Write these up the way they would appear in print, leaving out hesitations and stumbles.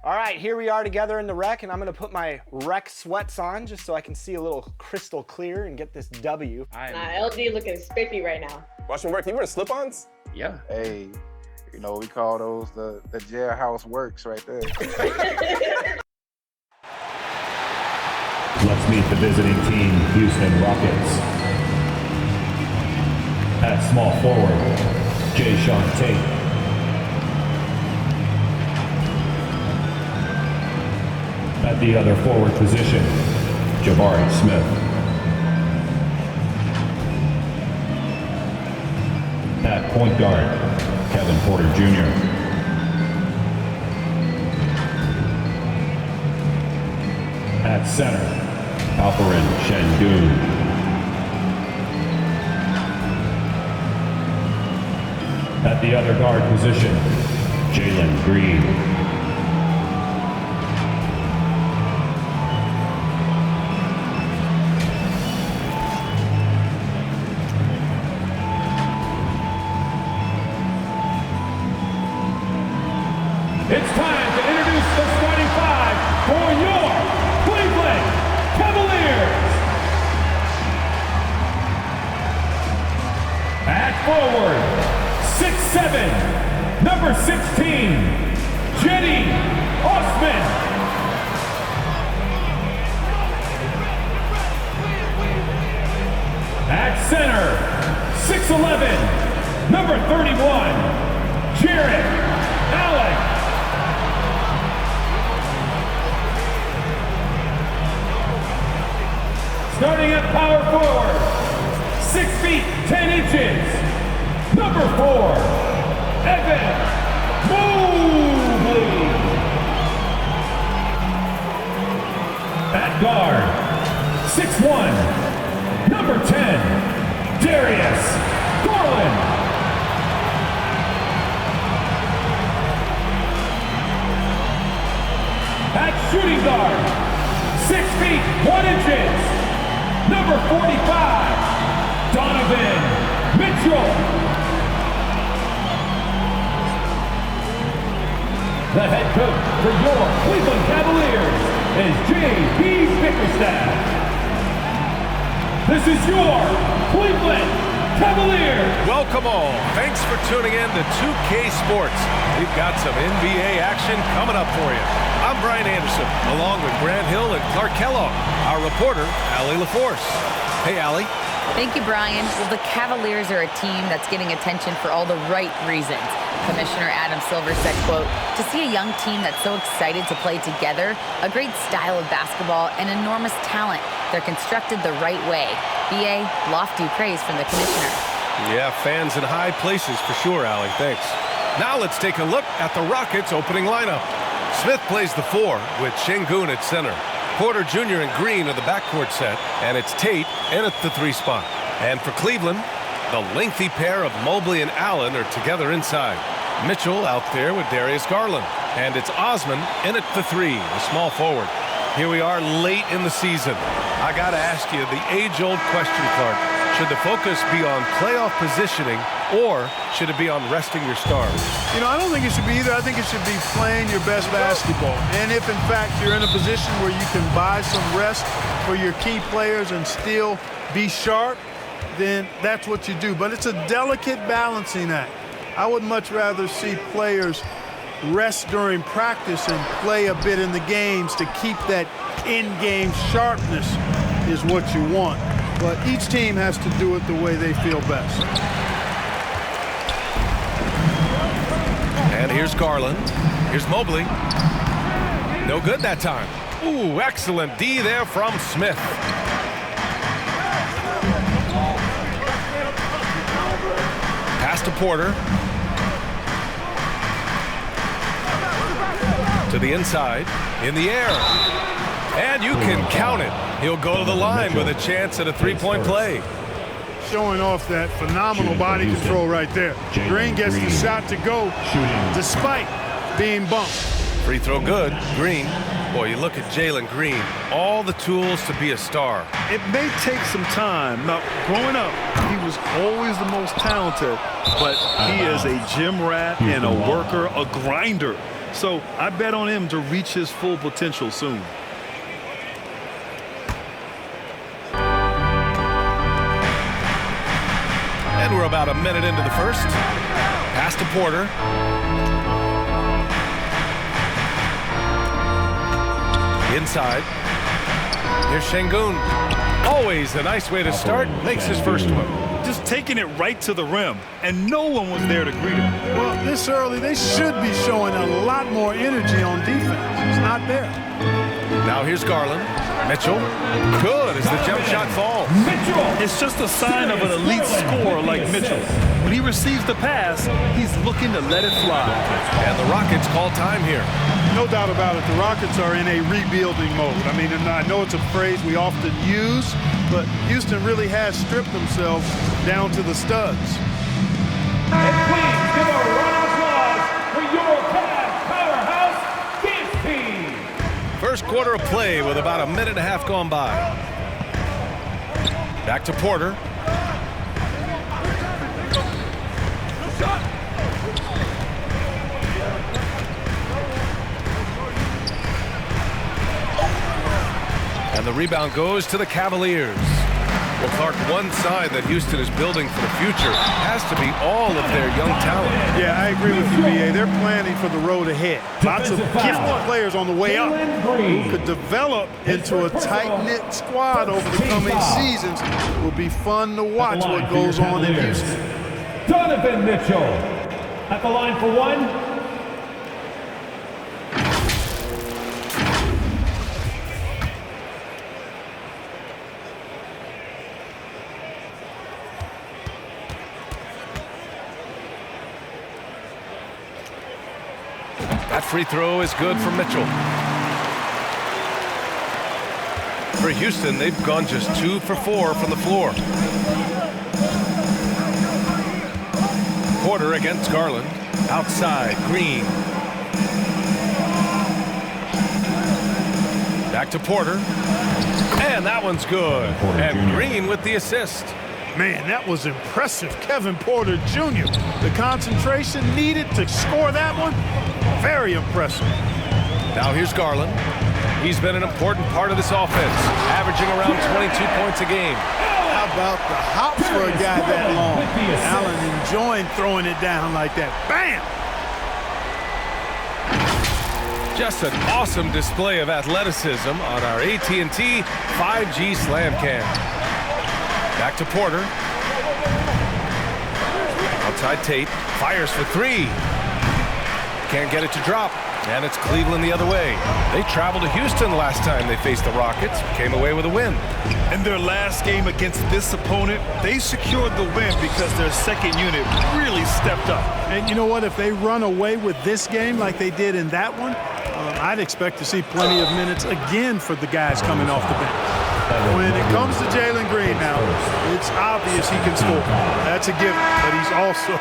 All right, here we are together in the rec, and I'm gonna put my rec sweats on just so I can see a little crystal clear and get this W. LD looking spiffy right now. Watch me work. You wearing slip-ons? Yeah. Hey, you know, we call those the jailhouse works right there. Let's meet the visiting team, Houston Rockets. At small forward, Jay Sean Tate. At the other forward position, Jabari Smith. At point guard, Kevin Porter Jr. At center, Alperen Şengün. At the other guard position, Jalen Green. It's time to introduce the starting five for your Cleveland Cavaliers. At forward, 6'7", number 16, Cedi Osman. At center, 6'11", number 31, Jarrett Allen. Starting at power forward, 6 feet 10 inches, number 4, Evan Mobley. At guard, 6'1", number 10, Darius Garland. At shooting guard, 6 feet 1 inches, number 45, Donovan Mitchell. The head coach for your Cleveland Cavaliers is J.B. Bickerstaff. This is your Cleveland Cavaliers. Welcome all. Thanks for tuning in to 2K Sports. We've got some NBA action coming up for you. I'm Brian Anderson, along with Grant Hill and Clark Kellogg. Our reporter, Allie LaForce. Hey, Allie. Thank you, Brian. Well, the Cavaliers are a team that's getting attention for all the right reasons. Commissioner Adam Silver said, quote, "To see a young team that's so excited to play together, a great style of basketball, and enormous talent. They're constructed the right way." BA, lofty praise from the commissioner. Yeah, fans in high places for sure, Allie. Thanks. Now let's take a look at the Rockets' opening lineup. Smith plays the 4 with Şengün at center. Porter Jr. and Green are the backcourt set, and it's Tate in at the 3 spot. And for Cleveland, the lengthy pair of Mobley and Allen are together inside. Mitchell out there with Darius Garland. And it's Osman in at the 3, the small forward. Here we are late in the season. I got to ask you the age-old question, Clark. Should the focus be on playoff positioning, or should it be on resting your stars? You know, I don't think it should be either. I think it should be playing your best basketball. And if, in fact, you're in a position where you can buy some rest for your key players and still be sharp, then that's what you do. But it's a delicate balancing act. I would much rather see players rest during practice and play a bit in the games to keep that in-game sharpness is what you want. But each team has to do it the way they feel best. And here's Garland. Here's Mobley. No good that time. Ooh, excellent D there from Smith. Pass to Porter. To the inside. In the air. And you can count it. He'll go to the line with a chance at a three-point play. Showing off that phenomenal body control right there. Green gets the shot to go despite being bumped. Free throw good. Green. Boy, you look at Jalen Green. All the tools to be a star. It may take some time. Now, growing up, he was always the most talented, but he is a gym rat and a worker, a grinder. So I bet on him to reach his full potential soon. And we're about a minute into the first. Pass to Porter. Inside. Here's Şengün. Always a nice way to start. Makes his first one. Just taking it right to the rim, and no one was there to greet him. Well, this early, they should be showing a lot more energy on defense. It's not there. Now here's Garland. Mitchell. Good as the jump shot falls. It's just a sign of an elite scorer like Mitchell. When he receives the pass, he's looking to let it fly. And the Rockets call time here. No doubt about it, the Rockets are in a rebuilding mode. I mean, and I know it's a phrase we often use, but Houston really has stripped themselves down to the studs. And please give a round of applause for your Cavs powerhouse dance team. First quarter of play with about a minute and a half gone by. Back to Porter. And the rebound goes to the Cavaliers. Well, Clark, one sign that Houston is building for the future has to be all of their young talent. Yeah, I agree with you, B.A. They're planning for the road ahead. Lots of gifted players on the way up who could develop into a tight-knit squad over the coming seasons. It will be fun to watch what goes on in Houston. Donovan Mitchell at the line for one. That free throw is good for Mitchell. For Houston, they've gone just 2 for 4 from the floor. Porter against Garland. Outside, Green. Back to Porter. And that one's good. And Green with the assist. Man, that was impressive. Kevin Porter Jr. The concentration needed to score that one, very impressive. Now here's Garland. He's been an important part of this offense, averaging around 22 points a game. How about the hops for a guy that long? Allen enjoying throwing it down like that. Bam! Just an awesome display of athleticism on our AT&T 5G Slam Cam. Back to Porter. Outside Tate. Fires for 3. Can't get it to drop. And it's Cleveland the other way. They traveled to Houston last time they faced the Rockets. Came away with a win. In their last game against this opponent, they secured the win because their second unit really stepped up. And you know what? If they run away with this game like they did in that one, I'd expect to see plenty of minutes again for the guys coming off the bench. When it comes to Jalen Green now, it's obvious he can score. That's a given, but he's also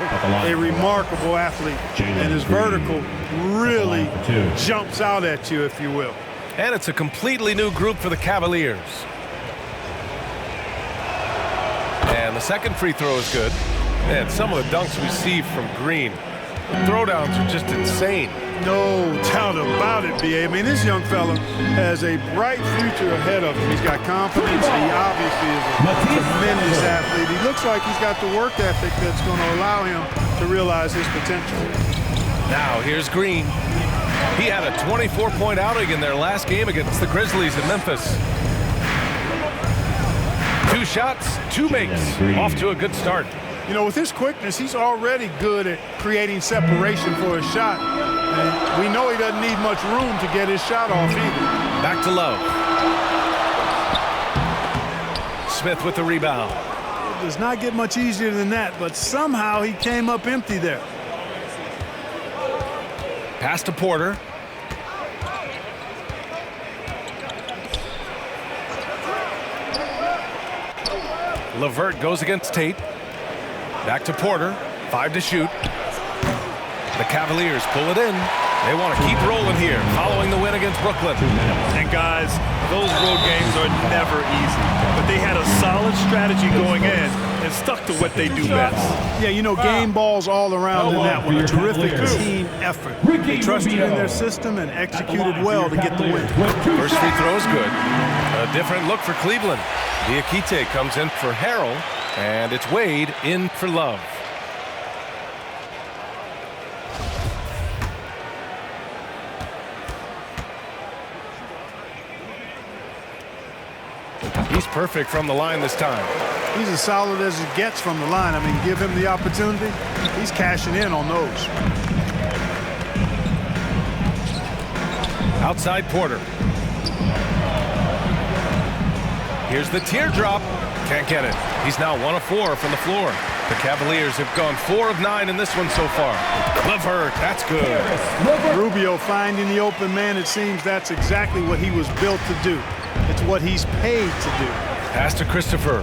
a remarkable athlete. And his vertical really jumps out at you, if you will. And it's a completely new group for the Cavaliers. And the second free throw is good. And some of the dunks we see from Green, the throwdowns are just insane. No doubt about it, B.A. I mean, this young fella has a bright future ahead of him. He's got confidence. He obviously is a tremendous athlete. He looks like he's got the work ethic that's going to allow him to realize his potential. Now here's Green. He had a 24-point outing in their last game against the Grizzlies in Memphis. 2 shots, 2 makes. Off to a good start. You know, with his quickness, he's already good at creating separation for his shot. And we know he doesn't need much room to get his shot off either. Back to Love. Smith with the rebound. It does not get much easier than that, but somehow he came up empty there. Pass to Porter. LeVert goes against Tate. Back to Porter. 5 to shoot. The Cavaliers pull it in. They want to keep rolling here, following the win against Brooklyn. And guys, those road games are never easy, but they had a solid strategy going in and stuck to what they do best. Yeah, you know, game balls all around in that one. A terrific team effort. They trusted in their system and executed well to get the win. First free throw is good. A different look for Cleveland. Diakite comes in for Harrell, and it's Wade in for Love. He's perfect from the line this time. He's as solid as it gets from the line. I mean, give him the opportunity. He's cashing in on those. Outside Porter. Here's the teardrop. Can't get it. He's now 1 of 4 from the floor. The Cavaliers have gone 4 of 9 in this one so far. LeVert, that's good. Rubio finding the open man. It seems that's exactly what he was built to do. It's what he's paid to do. Pass to Christopher.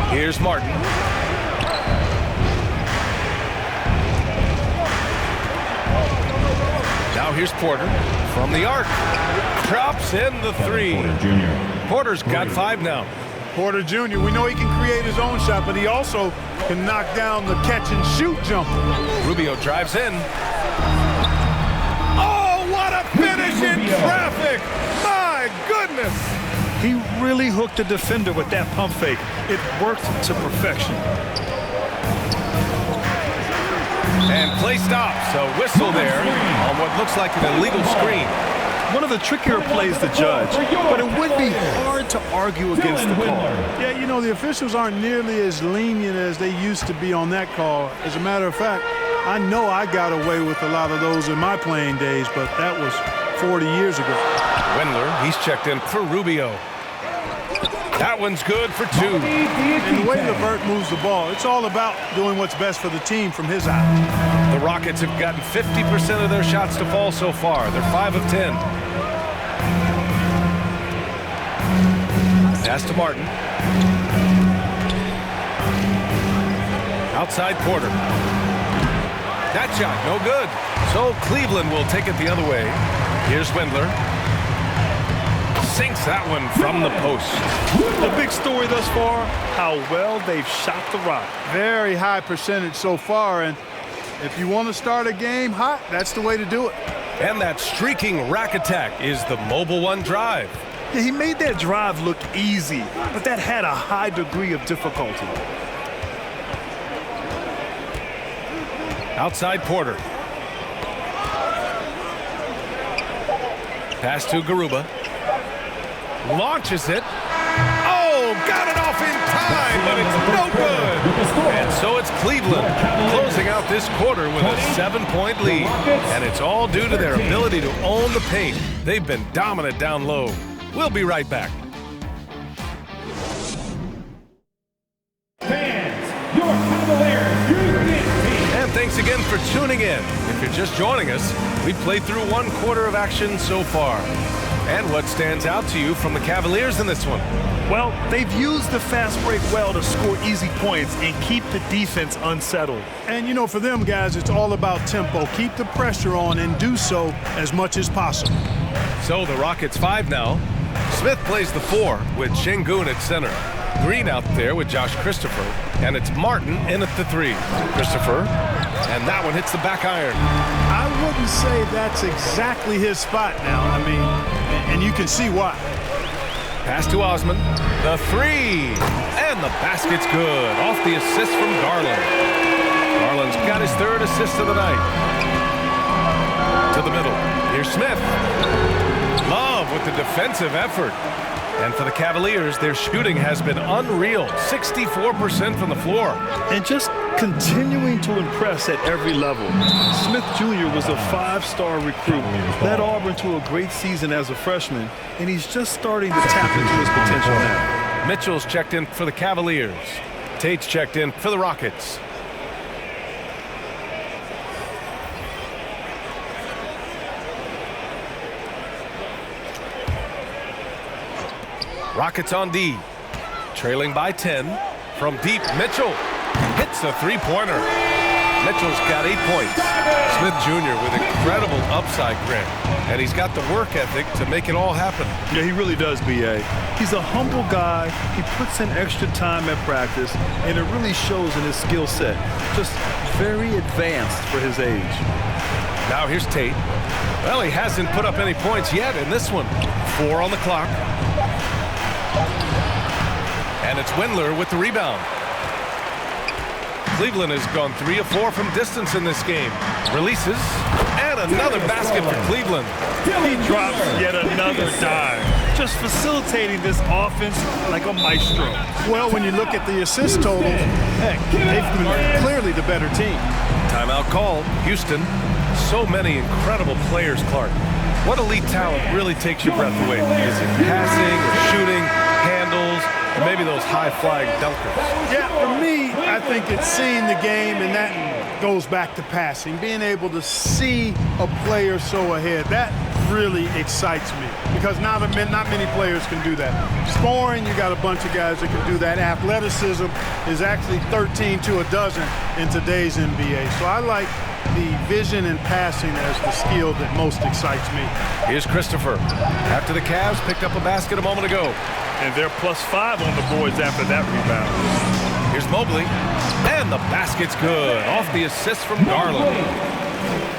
Here's Martin. Now here's Porter from the arc. Drops in the 3. Porter's got 5 now. Porter Jr., we know he can create his own shot, but he also can knock down the catch-and-shoot jumper. Rubio drives in. Oh, what a finish in traffic! My goodness! He really hooked the defender with that pump fake. It worked to perfection. And play stops. A whistle there on what looks like an illegal screen. One of the trickier plays to judge, but it would be hard to argue against the call. Yeah, you know, the officials aren't nearly as lenient as they used to be on that call. As a matter of fact, I know I got away with a lot of those in my playing days, but that was 40 years ago. Wendler, he's checked in for Rubio. That one's good for 2. And the way LeVert moves the ball, it's all about doing what's best for the team from his eye. The Rockets have gotten 50% of their shots to fall so far. They're 5 of 10. Pass to Martin. Outside Porter. That shot, no good. So Cleveland will take it the other way. Here's Wendler. Sinks that one from the post. The big story thus far, how well they've shot the rock. Very high percentage so far, and if you want to start a game hot, that's the way to do it. And that streaking rack attack is the Mobile One drive. Yeah, he made that drive look easy, but that had a high degree of difficulty. Outside Porter. Pass to Garuba. Launches it. Oh, got it off in time, but it's no good. And so it's Cleveland closing out this quarter with a 7-point lead. And it's all due to their ability to own the paint. They've been dominant down low. We'll be right back. Fans, your Cavaliers, And thanks again for tuning in. If you're just joining us, we've played through 1 quarter of action so far. And what stands out to you from the Cavaliers in this one? Well, they've used the fast break well to score easy points and keep the defense unsettled. And, you know, for them guys, it's all about tempo. Keep the pressure on and do so as much as possible. So the Rockets 5 now. Smith plays the 4 with Şengün at center. Green out there with Josh Christopher. And it's Martin in at the 3. Christopher. And that one hits the back iron. I wouldn't say that's exactly his spot now. I mean, and you can see why. Pass to Osman. The 3. And the basket's good. Off the assist from Garland. Garland's got his 3rd assist of the night. To the middle. Here's Smith. Love with the defensive effort. And for the Cavaliers, their shooting has been unreal. 64% from the floor. And just continuing to impress at every level. Smith Jr. was a 5-star recruit, led Auburn to a great season as a freshman, and he's just starting to tap into his potential now. Mitchell's checked in for the Cavaliers. Tate's checked in for the Rockets. Rockets on D. Trailing by 10. From deep, Mitchell hits a 3-pointer. Mitchell's got 8 points. Smith Jr. with incredible upside grit, and he's got the work ethic to make it all happen. Yeah, he really does, B.A. He's a humble guy. He puts in extra time at practice, and it really shows in his skill set. Just very advanced for his age. Now here's Tate. Well, he hasn't put up any points yet in this one. 4 on the clock. And it's Windler with the rebound. Cleveland has gone 3 of 4 from distance in this game. Releases, and another basket for Cleveland. He drops yet another dime, just facilitating this offense like a maestro. Well, when you look at the assist totals, heck, they've been clearly the better team. Timeout call, Houston. So many incredible players, Clark. What elite talent really takes your breath away? Is it passing or shooting, handles, or maybe those high-flying dunkers? Yeah, for me, I think it's seeing the game, and that goes back to passing. Being able to see a player so ahead, that really excites me because not many players can do that. Scoring, you got a bunch of guys that can do that. Athleticism is actually 13 to a dozen in today's NBA. So I like the vision and passing as the skill that most excites me. Here's Christopher. After the Cavs picked up a basket a moment ago. And they're +5 on the boards after that rebound. Here's Mobley. And the basket's good. Off the assist from Garland.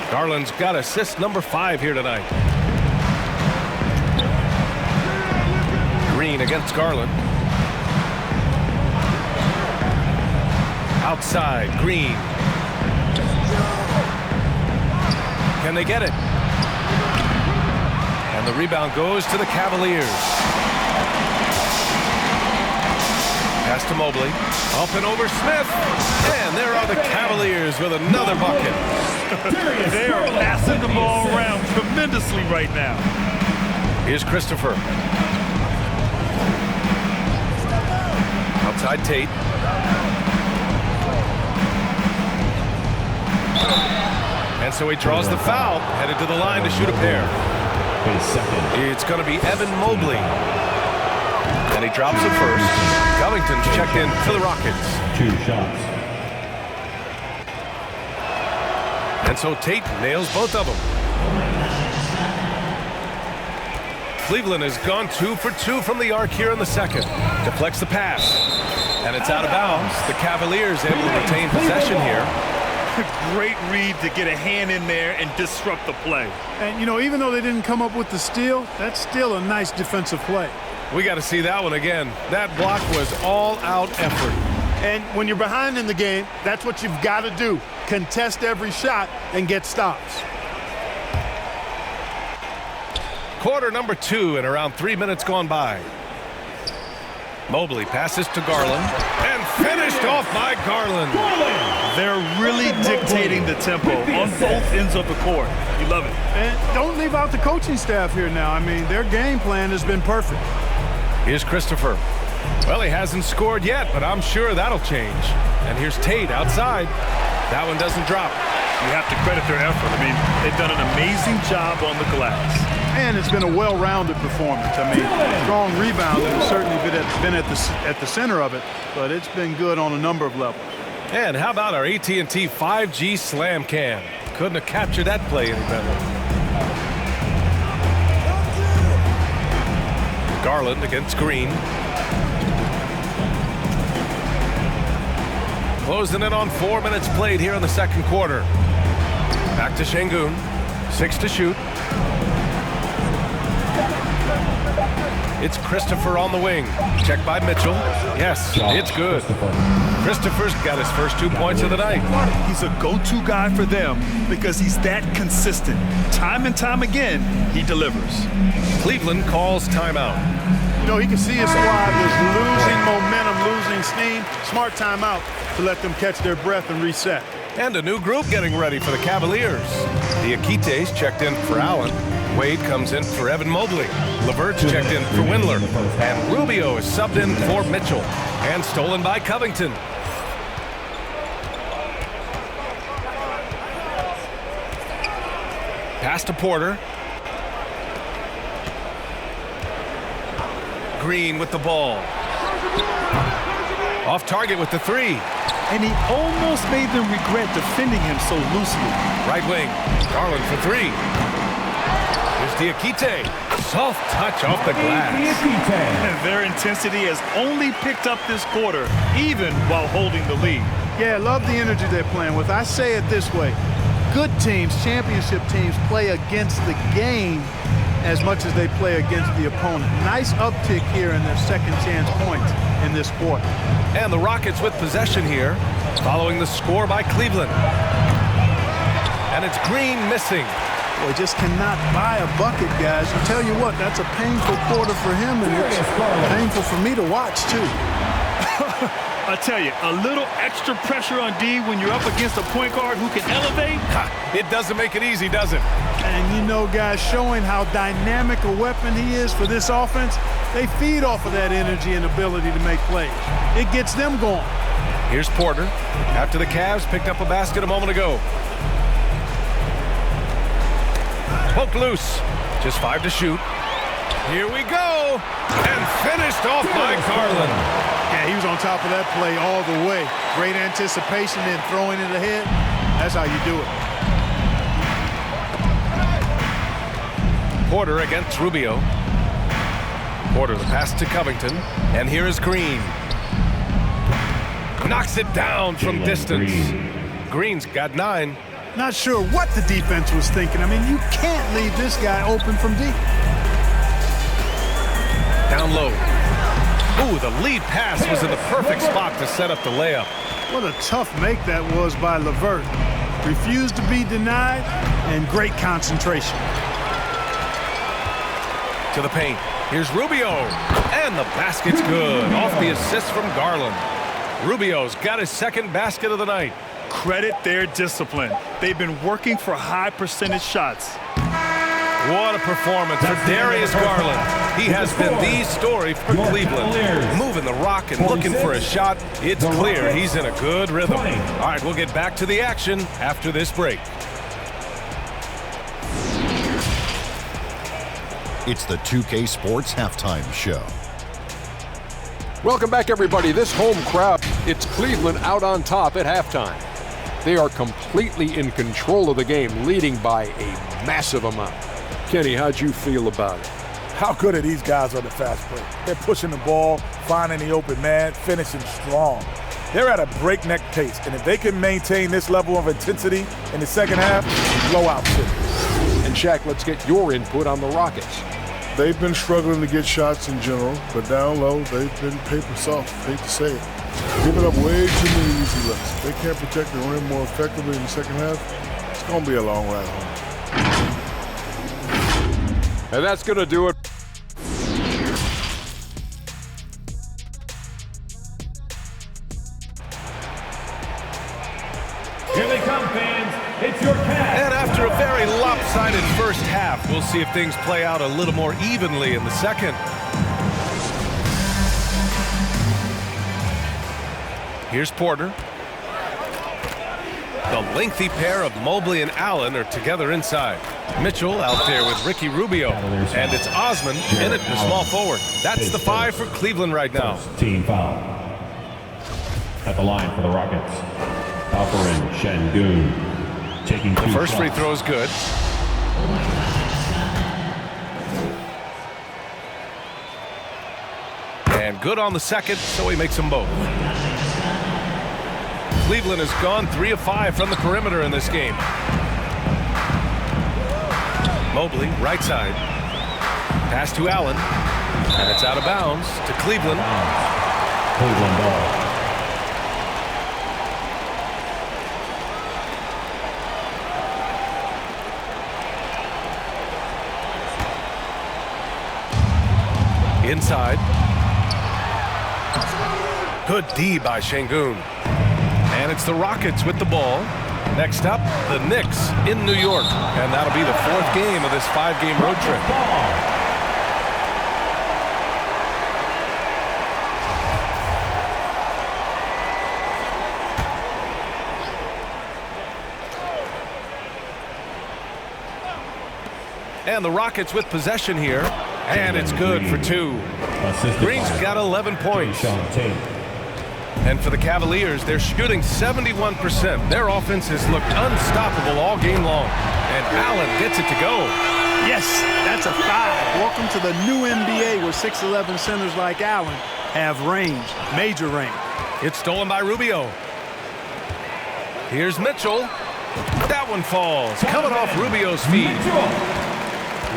Garland's got assist number 5 here tonight. Green against Garland. Outside, Green. Can they get it? And the rebound goes to the Cavaliers. Pass to Mobley. Up and over Smith. And there are the Cavaliers with another bucket. They are passing the ball around tremendously right now. Here's Christopher. Outside Tate. And so he draws the foul, headed to the line to shoot a pair. It's going to be Evan Mobley. And he drops it first. Covington's checked in for the Rockets. 2 shots. And so Tate nails both of them. Cleveland has gone 2 for 2 from the arc here in the second. Deflects the pass. And it's out of bounds. The Cavaliers able to retain possession here. Great read to get a hand in there and disrupt the play. And, you know, even though they didn't come up with the steal, that's still a nice defensive play. We got to see that one again. That block was all-out effort. And when you're behind in the game, that's what you've got to do. Contest every shot and get stops. Quarter number 2 and around 3 minutes gone by. Mobley passes to Garland and finished off by Garland. They're really dictating the tempo on both ends of the court. You love it. And don't leave out the coaching staff here now. I mean, their game plan has been perfect. Here's Christopher. Well, he hasn't scored yet, but I'm sure that'll change. And here's Tate outside. That one doesn't drop. You have to credit their effort. I mean, they've done an amazing job on the glass. And it's been a well-rounded performance. I mean, strong rebound has certainly been at the center of it, but it's been good on a number of levels. And how about our AT&T 5G Slam Cam? Couldn't have captured that play any better. Garland against Green. Closing in on 4 minutes played here in the second quarter. Back to Şengün. 6 to shoot. It's Christopher on the wing. Checked by Mitchell. Yes, it's good. Christopher's got his first 2 points of the night. He's a go-to guy for them because he's that consistent. Time and time again, he delivers. Cleveland calls timeout. You know, he can see his squad was losing momentum, losing steam. Smart timeout to let them catch their breath and reset. And a new group getting ready for the Cavaliers. The Akites checked in for Allen. Wade comes in for Evan Mobley. LeVert's checked in for Windler. And Rubio is subbed in for Mitchell. And stolen by Covington. Pass to Porter. Green with the ball. Off target with the three. And he almost made them regret defending him so loosely. Right wing. Garland for three. Here's Diakite. Soft touch off the glass. And their intensity has only picked up this quarter, even while holding the lead. Yeah, love the energy they're playing with. I say it this way. Good teams, championship teams, play against the game as much as they play against the opponent. Nice uptick here in their second chance points in this quarter. And the Rockets with possession here, following the score by Cleveland. And it's Green missing. Boy, just cannot buy a bucket, guys. I tell you what, that's a painful quarter for him, and it's painful for me to watch, too. I tell you, a little extra pressure on D when you're up against a point guard who can elevate. It doesn't make it easy, does it? And you know, guys, showing how dynamic a weapon he is for this offense, they feed off of that energy and ability to make plays. It gets them going. Here's Porter, after the Cavs picked up a basket a moment ago. Poked loose, just 5 to shoot. Here we go, and finished off by Garland. Yeah, he was on top of that play all the way. Great anticipation and throwing it ahead. That's how you do it. Porter against Rubio. Porter the pass to Covington, and here is Green. Knocks it down from distance. Green's got 9. Not sure what the defense was thinking. I mean, you can't leave this guy open from deep. Down low. Ooh, the lead pass was in the perfect spot to set up the layup. What a tough make that was by LeVert. Refused to be denied, and great concentration. To the paint. Here's Rubio. And the basket's good. Off the assist from Garland. Rubio's got his second basket of the night. Credit their discipline. They've been working for high percentage shots. What a performance for Darius Garland. He has been the story for Cleveland. Moving the rock and looking for a shot. It's clear he's in a good rhythm. All right, we'll get back to the action after this break. It's the 2K Sports Halftime Show. Welcome back, everybody. This home crowd, it's Cleveland out on top at halftime. They are completely in control of the game, leading by a massive amount. Kenny, how'd you feel about it? How good are these guys on the fast break? They're pushing the ball, finding the open man, finishing strong. They're at a breakneck pace, and if they can maintain this level of intensity in the second half, blowout city. And Shaq, let's get your input on the Rockets. They've been struggling to get shots in general, but down low, they've been paper soft, hate to say it. Giving up way too many easy looks. If they can't protect the rim more effectively in the second half, it's going to be a long ride home. And that's going to do it. Here they come, fans. It's your Cavs. And after a very lopsided first half, we'll see if things play out a little more evenly in the second. Here's Porter. The lengthy pair of Mobley and Allen are together inside. Mitchell out there with Ricky Rubio. And it's Osman in it, the small forward. That's the 5 for Cleveland right now. Team foul. At the line for the Rockets, Alperen Şengün. Taking the first free throw is good. And good on the second, so he makes them both. Cleveland has gone 3 of 5 from the perimeter in this game. Mobley, right side. Pass to Allen. And it's out of bounds to Cleveland. Cleveland ball. Inside. Good D by Şengün. And it's the Rockets with the ball. Next up, the Knicks in New York. And that'll be the 4th game of this 5-game road trip. And the Rockets with possession here. And it's good for 2. Green's got 11 points. And for the Cavaliers, they're shooting 71%. Their offense has looked unstoppable all game long. And Allen gets it to go. Yes, that's a 5. Welcome to the new NBA where 6'11 centers like Allen have range, major range. It's stolen by Rubio. Here's Mitchell. That one falls, coming off Rubio's feet.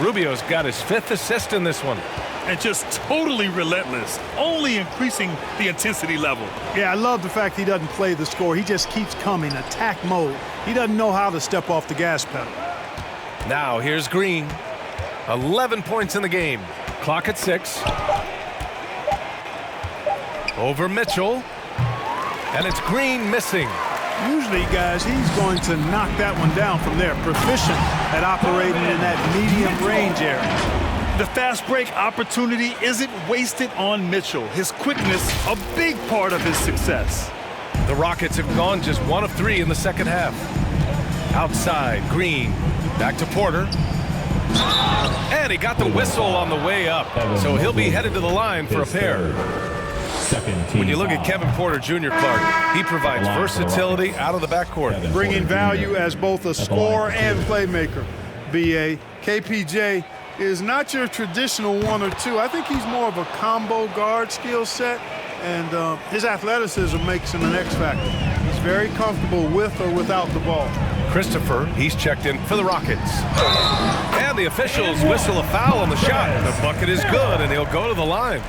Rubio's got his 5th assist in this one. And just totally relentless, only increasing the intensity level. Yeah, I love the fact he doesn't play the score. He just keeps coming, attack mode. He doesn't know how to step off the gas pedal. Now here's Green. 11 points in the game. Clock at 6. Over Mitchell. And it's Green missing. Usually, guys, he's going to knock that one down from there. Proficient at operating in that medium range area. The fast break opportunity isn't wasted on Mitchell. His quickness, a big part of his success. The Rockets have gone just 1 of 3 in the second half. Outside, Green. Back to Porter. And he got the whistle on the way up. So he'll be headed to the line for a pair. When you look at Kevin Porter Jr., Clark, he provides versatility out of the backcourt. Bringing value as both a scorer and playmaker. BA, KPJ is not your traditional 1 or 2. I think he's more of a combo guard skill set, and his athleticism makes him an X factor. He's very comfortable with or without the ball. Christopher, he's checked in for the Rockets. And the officials whistle a foul on the shot. The bucket is good, and he'll go to the line.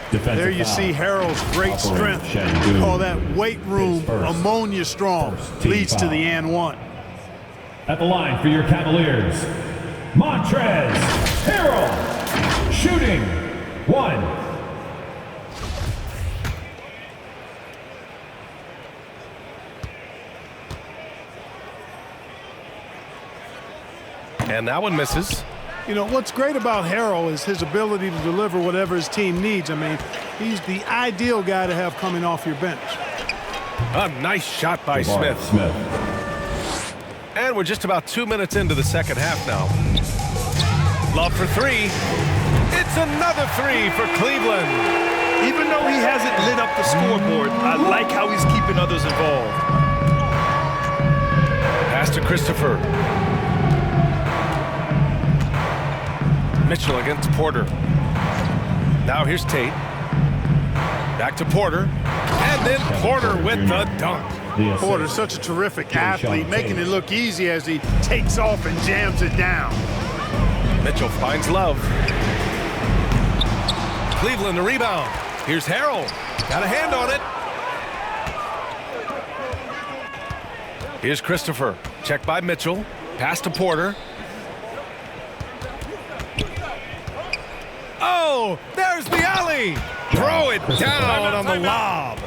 There you see Harrell's great strength. We call that weight room ammonia strong. Leads to the and 1. At the line for your Cavaliers, Montrezl Harrell, shooting 1. And that one misses. You know, what's great about Harrell is his ability to deliver whatever his team needs. I mean, he's the ideal guy to have coming off your bench. A nice shot by Smith. And we're just about 2 minutes into the second half now. Love for 3. It's another 3 for Cleveland. Even though he hasn't lit up the scoreboard, I like how he's keeping others involved. Pass to Christopher. Mitchell against Porter. Now here's Tate. Back to Porter. And then Porter with the dunk. Porter's such a terrific athlete, making it look easy as he takes off and jams it down. Mitchell finds Love. Cleveland the rebound. Here's Harrell. Got a hand on it. Here's Christopher. Checked by Mitchell. Pass to Porter. Oh, there's the alley. Throw it down on the lob.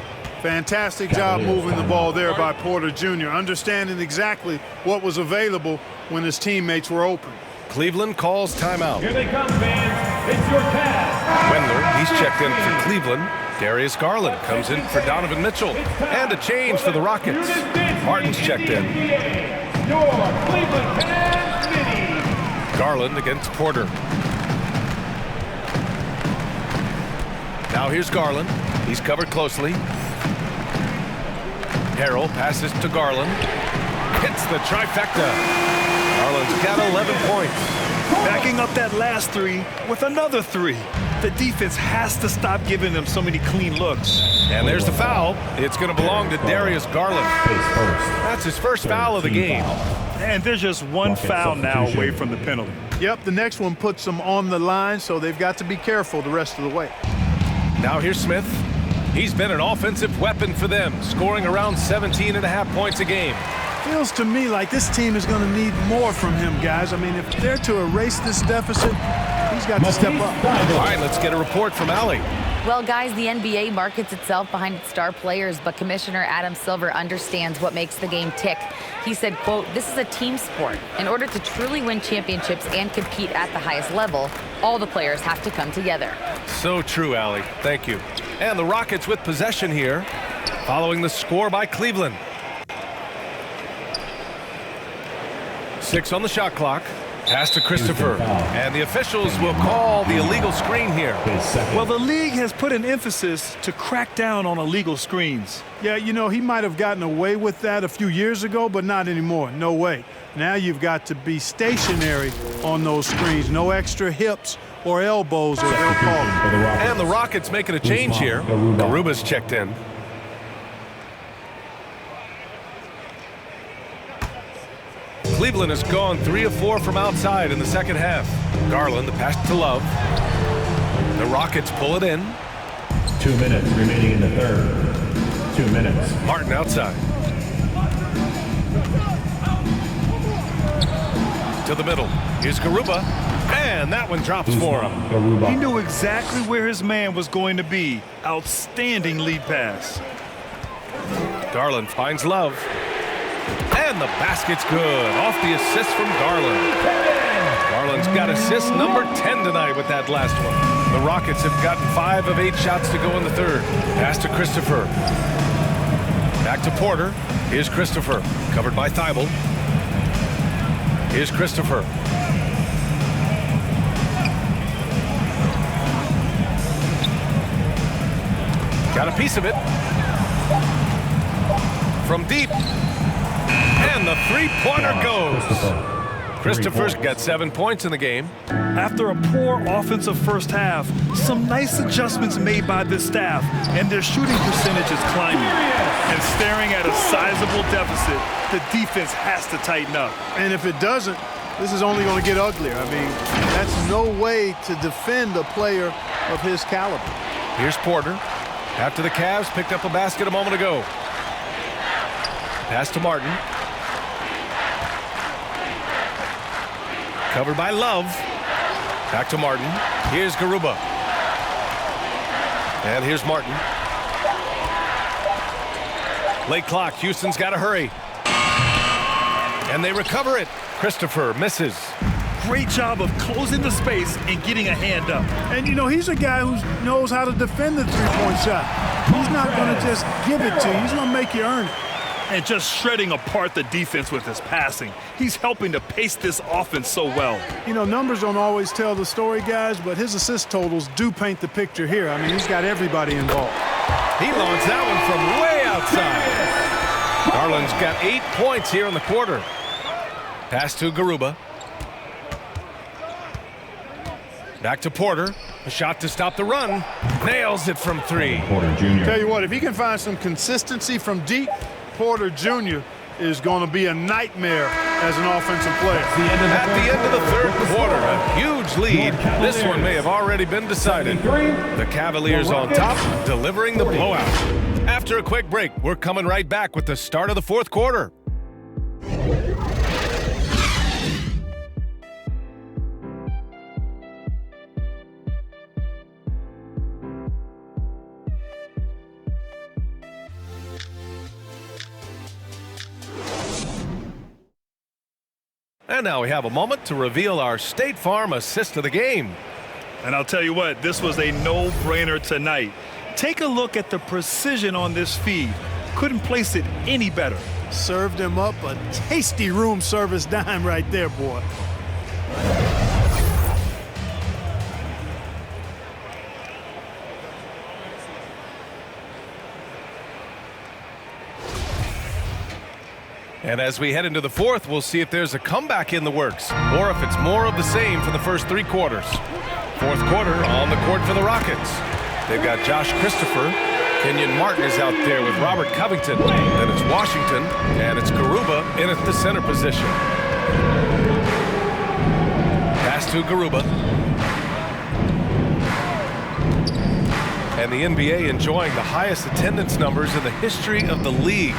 Fantastic job moving the ball there by Porter Jr., understanding exactly what was available when his teammates were open. Cleveland calls timeout. Here they come, fans. It's your Cavs. Wendler, he's checked in for Cleveland. Darius Garland comes in for Donovan Mitchell. And a change for the Rockets. Martin's checked in. Your Cleveland Cavs. Garland against Porter. Now here's Garland. He's covered closely. Harrell passes to Garland. Hits the trifecta. Garland's got 11 points. Backing up that last 3 with another 3. The defense has to stop giving them so many clean looks. And there's the foul. It's going to belong to Darius Garland. That's his first foul of the game. And there's just one foul now away from the penalty. Yep, the next one puts them on the line, so they've got to be careful the rest of the way. Now here's Smith. He's been an offensive weapon for them, scoring around 17.5 points a game. Feels to me like this team is going to need more from him, guys. I mean, if they're to erase this deficit, he's got to step up. All right, let's get a report from Allie. Well, guys, the NBA markets itself behind its star players, but Commissioner Adam Silver understands what makes the game tick. He said, quote, "This is a team sport. In order to truly win championships and compete at the highest level, all the players have to come together." So true, Allie. Thank you. And the Rockets with possession here, following the score by Cleveland. 6 on the shot clock. Pass to Christopher. And the officials will call the illegal screen here. Well, the league has put an emphasis to crack down on illegal screens. Yeah, you know, he might have gotten away with that a few years ago, but not anymore. No way. Now you've got to be stationary on those screens. No extra hips or elbows or they'll call it. And the Rockets making a change here. Garuba's checked in. Cleveland has gone 3 of 4 from outside in the second half. Garland, the pass to Love. The Rockets pull it in. 2 minutes remaining in the third. 2 minutes. Martin outside. To the middle. Here's Garuba. And that one drops for him. He knew exactly where his man was going to be. Outstanding lead pass. Garland finds Love. And the basket's good. Off the assist from Garland. Garland's got assist number 10 tonight with that last one. The Rockets have gotten 5 of 8 shots to go in the third. Pass to Christopher. Back to Porter. Here's Christopher. Covered by Thibault. Here's Christopher. Got a piece of it. From deep. And the three-pointer goes. Christopher's got 7 points in the game. After a poor offensive first half, some nice adjustments made by this staff, and their shooting percentage is climbing. And staring at a sizable deficit, the defense has to tighten up. And if it doesn't, this is only going to get uglier. I mean, that's no way to defend a player of his caliber. Here's Porter. After the Cavs picked up a basket a moment ago. Pass to Martin. Covered by Love. Back to Martin. Here's Garuba. And here's Martin. Late clock. Houston's got to hurry. And they recover it. Christopher misses. Great job of closing the space and getting a hand up. And, you know, he's a guy who knows how to defend the three-point shot. He's not going to just give it to you. He's going to make you earn it. And just shredding apart the defense with his passing. He's helping to pace this offense so well. You know, numbers don't always tell the story, guys, but his assist totals do paint the picture here. I mean, he's got everybody involved. He launches that one from way outside. Garland's got 8 points here in the quarter. Pass to Garuba. Back to Porter. A shot to stop the run. Nails it from 3. Porter Jr. Tell you what, if he can find some consistency from deep, Porter Jr. is going to be a nightmare as an offensive player. At the end of the third quarter, a huge lead. This one may have already been decided. The Cavaliers on top, delivering the blowout. After a quick break, we're coming right back with the start of the fourth quarter. And now we have a moment to reveal our State Farm assist of the game. And I'll tell you what, this was a no-brainer tonight. Take a look at the precision on this feed. Couldn't place it any better. Served him up a tasty room service dime right there, boy. And as we head into the fourth, we'll see if there's a comeback in the works or if it's more of the same for the first 3 quarters. Fourth quarter on the court for the Rockets. They've got Josh Christopher. Kenyon Martin is out there with Robert Covington. Then it's Washington, and it's Garuba in at the center position. Pass to Garuba. And the NBA enjoying the highest attendance numbers in the history of the league.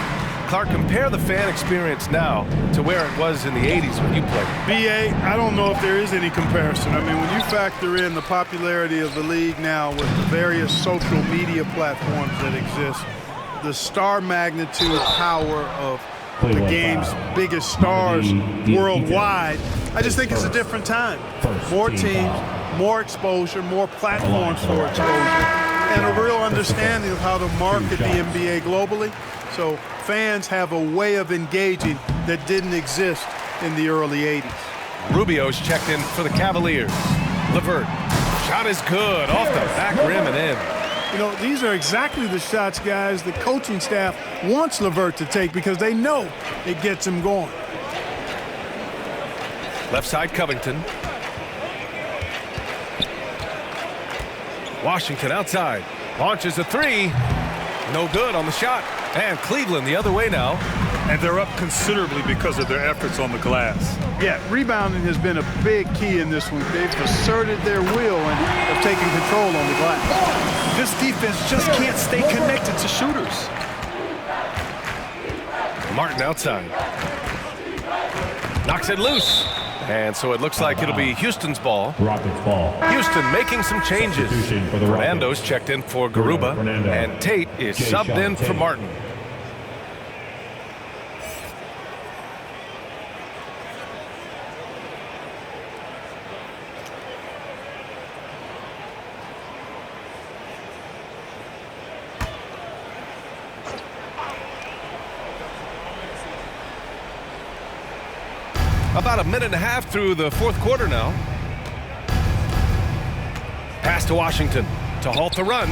Clark, compare the fan experience now to where it was in the 80s when you played. BA, I don't know if there is any comparison. I mean, when you factor in the popularity of the league now with the various social media platforms that exist, the star magnitude power of the game's biggest stars worldwide, I just think it's a different time. More teams, more exposure, more platforms for exposure, and a real understanding of how to market the NBA globally. So fans have a way of engaging that didn't exist in the early 80s. Rubio's checked in for the Cavaliers. LeVert. Shot is good. Off the back rim and in. You know, these are exactly the shots, guys, the coaching staff wants LeVert to take because they know it gets him going. Left side, Covington. Washington outside. Launches a three. No good on the shot. And Cleveland the other way now. And they're up considerably because of their efforts on the glass. Yeah, rebounding has been a big key in this one. They've asserted their will and have taken control on the glass. This defense just can't stay connected to shooters. Martin outside. Knocks it loose. And so it looks like it'll be Houston's ball. Rockets ball. Houston making some changes. For the Fernando's checked in for Garuba. Fernando. And Tate is subbed in for Martin. About a minute and a half through the fourth quarter now. Pass to Washington to halt the run.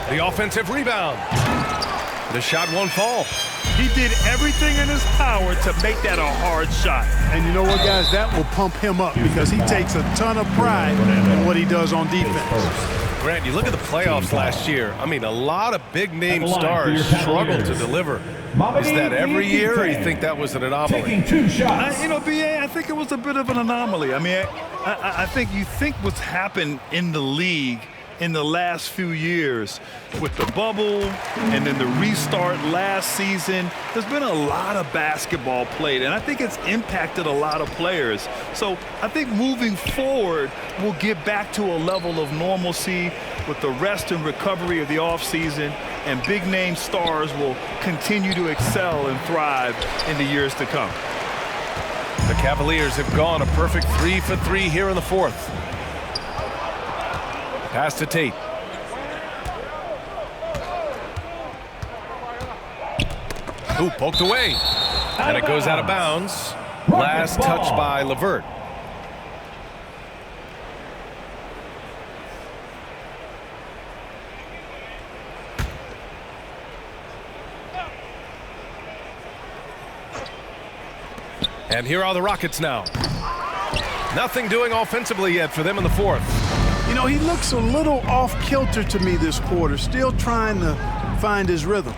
The offensive rebound. The shot won't fall. He did everything in his power to make that a hard shot. And you know what, guys? That will pump him up because he takes a ton of pride in what he does on defense. Grant, you look at the playoffs last year. I mean, a lot of big-name stars struggled to deliver. Is that every year, or you think that was an anomaly? You know, B.A., I think it was a bit of an anomaly. I mean, I think you think what's happened in the league in the last few years with the bubble and then the restart last season, there's been a lot of basketball played, and I think it's impacted a lot of players. So I think moving forward, we'll get back to a level of normalcy with the rest and recovery of the offseason, and big-name stars will continue to excel and thrive in the years to come. The Cavaliers have gone a perfect 3 for 3 here in the fourth. Pass to Tate. Ooh, poked away. And it goes out of bounds. Last touch by LeVert. And here are the Rockets now. Nothing doing offensively yet for them in the fourth. You know, he looks a little off-kilter to me this quarter, still trying to find his rhythm.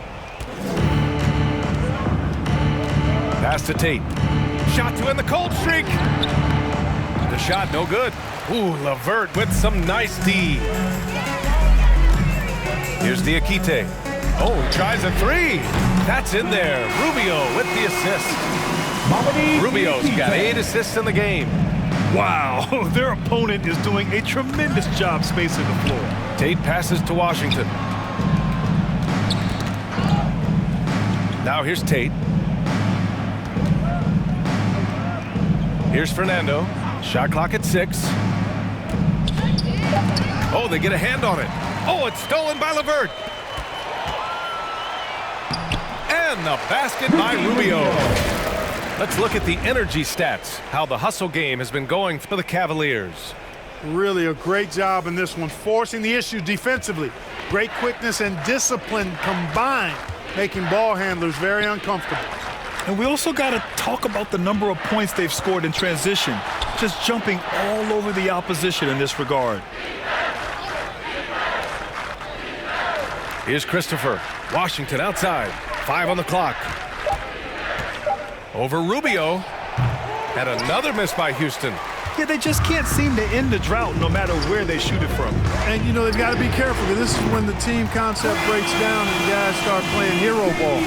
Pass to Tate. Shot to end the cold streak. The shot no good. Ooh, LeVert with some nice D. Here's Diakite. Oh, he tries a three. That's in there. Rubio with the assist. Rubio's got 8 assists in the game. Wow, their opponent is doing a tremendous job spacing the floor. Tate passes to Washington. Now here's Tate. Here's Fernando. Shot clock at 6. Oh, they get a hand on it. Oh, it's stolen by LeVert. And the basket by Rubio. Let's look at the energy stats, how the hustle game has been going for the Cavaliers. Really a great job in this one, forcing the issue defensively. Great quickness and discipline combined, making ball handlers very uncomfortable. And we also got to talk about the number of points they've scored in transition, just jumping all over the opposition in this regard. Here's Christopher. Washington outside. 5 on the clock. Over Rubio. And another miss by Houston. Yeah, they just can't seem to end the drought no matter where they shoot it from. And, you know, they've got to be careful because this is when the team concept breaks down and guys start playing hero ball.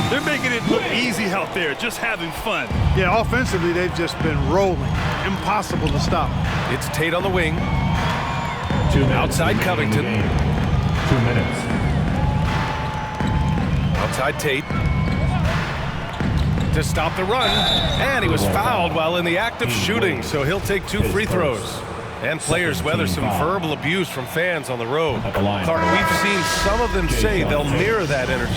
They're making it look easy out there, just having fun. Yeah, offensively, they've just been rolling. Impossible to stop. It's Tate on the wing. Outside Covington. 2 minutes. Outside Tate. To stop the run. And he was fouled while in the act of shooting, so he'll take 2 free throws. And players weather some verbal abuse from fans on the road. Clark, we've seen some of them say they'll mirror that energy.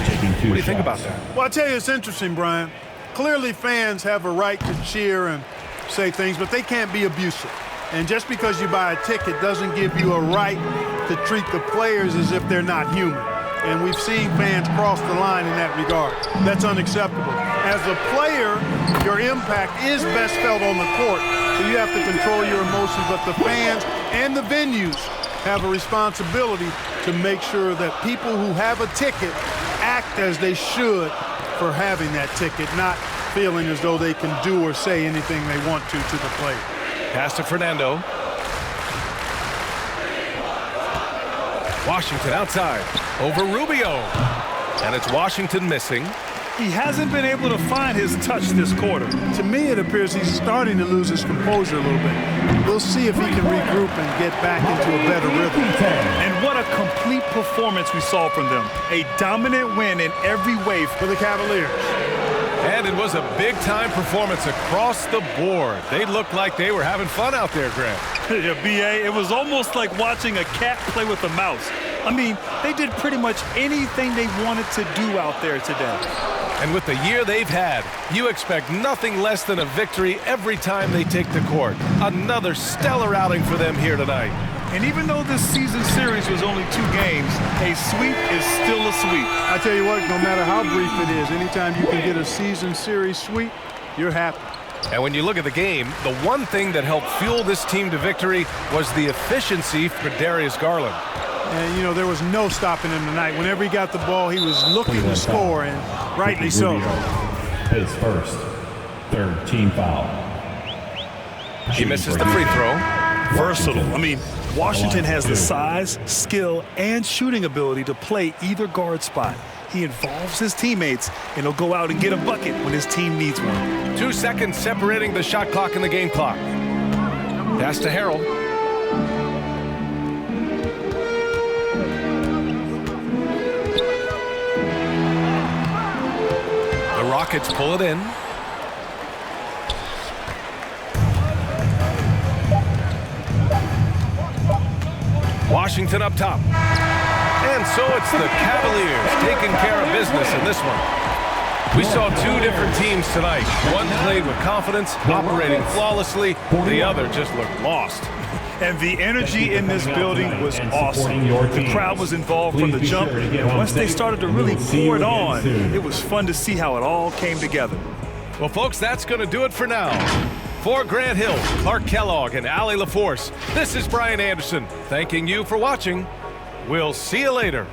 What do you think about that? Well, I tell you, it's interesting, Brian. Clearly fans have a right to cheer and say things, but they can't be abusive. And just because you buy a ticket doesn't give you a right to treat the players as if they're not human. And we've seen fans cross the line in that regard. That's unacceptable. As a player, your impact is best felt on the court, so you have to control your emotions, but the fans and the venues have a responsibility to make sure that people who have a ticket act as they should for having that ticket, not feeling as though they can do or say anything they want to the player. Pass to Fernando. Washington outside. Over Rubio. And it's Washington missing. He hasn't been able to find his touch this quarter. To me, it appears he's starting to lose his composure a little bit. We'll see if he can regroup and get back into a better rhythm. And what a complete performance we saw from them. A dominant win in every way for the Cavaliers. And it was a big-time performance across the board. They looked like they were having fun out there, Grant. Yeah, B.A., it was almost like watching a cat play with a mouse. I mean, they did pretty much anything they wanted to do out there today. And with the year they've had, you expect nothing less than a victory every time they take the court. Another stellar outing for them here tonight. And even though this season series was only 2 games, a sweep is still a sweep. I tell you what, no matter how brief it is, anytime you can get a season series sweep, you're happy. And when you look at the game, the one thing that helped fuel this team to victory was the efficiency for Darius Garland. And, you know, there was no stopping him tonight. Whenever he got the ball, he was looking to score, and rightly so. His first, third team foul. He misses the free throw. Versatile. I mean, Washington has the size, skill, and shooting ability to play either guard spot. He involves his teammates, and he'll go out and get a bucket when his team needs one. 2 seconds separating the shot clock and the game clock. Pass to Harrell. The Rockets pull it in. Washington up top. And so it's the Cavaliers taking care of business in this one. We saw 2 different teams tonight. One played with confidence, operating flawlessly. The other just looked lost. And the energy in this building was awesome. The crowd was involved from the jump, and once they started to really pour it on, it was fun to see how it all came together. Well, folks, that's going to do it for now. For Grant Hill, Clark Kellogg, and Allie LaForce, this is Brian Anderson, thanking you for watching. We'll see you later.